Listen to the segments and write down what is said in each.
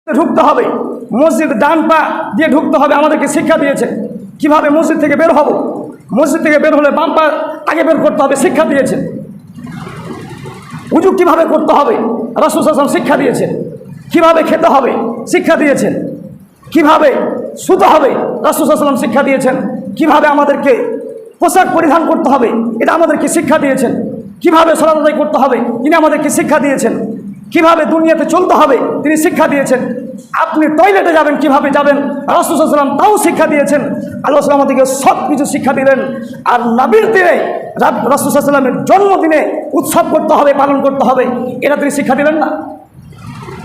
ঢুকতে হবে, মসজিদ ডান পা দিয়ে ঢুকতে হবে, আমাদেরকে শিক্ষা দিয়েছে। কিভাবে মসজিদ থেকে বের হব, মসজিদ থেকে বের হলে বাম পা আগে বের করতে হবে, শিক্ষা দিয়েছেন। উজু কিভাবে করতে হবে রাসূল সাল্লাল্লাহু আলাইহি ওয়াসাল্লাম শিক্ষা দিয়েছেন। কিভাবে খেতে হবে শিক্ষা দিয়েছেন। কিভাবে শুতে হবে রাসূল সাল্লাল্লাহু আলাইহি ওয়াসাল্লাম শিক্ষা দিয়েছেন। কিভাবে আমাদেরকে পোশাক পরিধান করতে হবে এটা আমাদেরকে শিক্ষা দিয়েছেন। কিভাবে সালাত আদায় করতে হবে তিনি আমাদেরকে শিক্ষা দিয়েছেন। কিভাবে দুনিয়াতে চলতে হবে তিনি শিক্ষা দিয়েছেন। আপনি টয়লেটে যাবেন কিভাবে যাবেন রাসূল সাল্লাল্লাহু আলাইহি ওয়াসাল্লাম তাও শিক্ষা দিয়েছেন। আল্লাহ সাল্লাল্লাহু আমাদেরকে সব কিছু শিক্ষা দিলেন। আর নবীর দিনে রাসূল সাল্লাল্লাহু আলাইহি ওয়াসাল্লামের জন্মদিনে উৎসব করতে হবে, পালন করতে হবে, এটা তিনি শিক্ষা দিলেন না?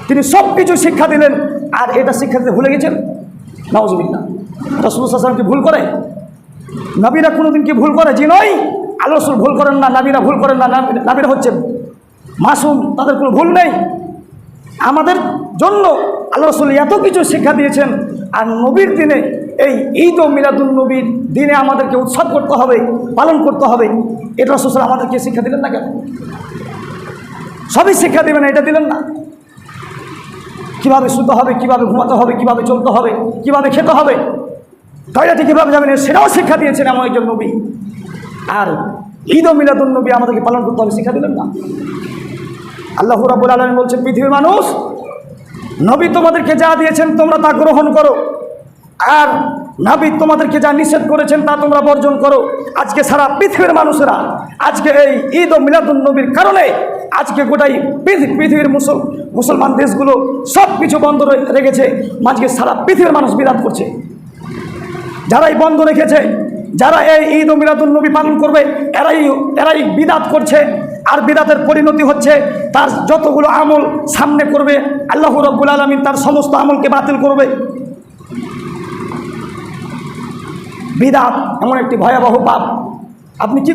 তিনি সব কিছু শিক্ষা দিলেন, আর এটা শিক্ষা দিতে ভুলে গেছেন। নাউজুবিল্লাহ। রাসূল সাল্লাল্লাহু আলাইহি ওয়াসাল্লাম কি ভুল করে? নবীরা কোনোদিন কি ভুল করে? জি নয়। আল্লাহ রাসূল ভুল করেন না, নবীরা ভুল করেন না। নবীরা হচ্ছে মাসুম, তাদের কোনো ভুল নেই। আমাদের জন্য আল্লাহ রাসূল এত কিছু শিক্ষা দিয়েছেন, আর নবীর দিনে এই ঈদ ও মিলাদুন নবীর দিনে আমাদেরকে উৎসব করতে হবে, পালন করতে হবে, এটা রাসূল আমাদেরকে শিক্ষা দিলেন না কেন? সবই শিক্ষা দেবেন, এটা দিলেন না? কীভাবে শুতে হবে, কীভাবে ঘুমাতে হবে, কীভাবে চলতে হবে, কীভাবে খেতে হবে, টয়লেটে কীভাবে যাবেন সেটাও শিক্ষা দিয়েছেন এমন একজন নবী। আর ঈদ ও মিলাদুন নবী আমাদেরকে পালন করতে হবে, শিক্ষা দিলেন না? আল্লাহ রাব্বুল আলামিন বলছেন, পৃথিবীর মানুষ, নবী তোমাদেরকে যা দিয়েছেন তোমরা তা গ্রহণ করো, আর নবী তোমাদেরকে যা নিষেধ করেছেন তা তোমরা বর্জন করো। আজকে সারা পৃথিবীর মানুষেরা আজকে এই ঈদ ও মিলাদুন নবীর কারণে আজকে গোটাই পৃথিবীর মুসলমান দেশগুলো সব কিছু বন্ধ রেখেছে। আজকে সারা পৃথিবীর মানুষ বিরাট করছে। যারাই বন্ধ রেখেছে, যারা এই ঈদ ও মিলাদুন নবী পালন করবে, এরাই বিদাত করছে। আর বিদাতের পরিণতি হচ্ছে তার যতগুলো আমল সামনে করবে আল্লাহ রাব্বুল আলামিন তার সমস্ত আমলকে বাতিল করবে। বিদাত এমন একটি ভয়াবহ পাপ। আপনি কি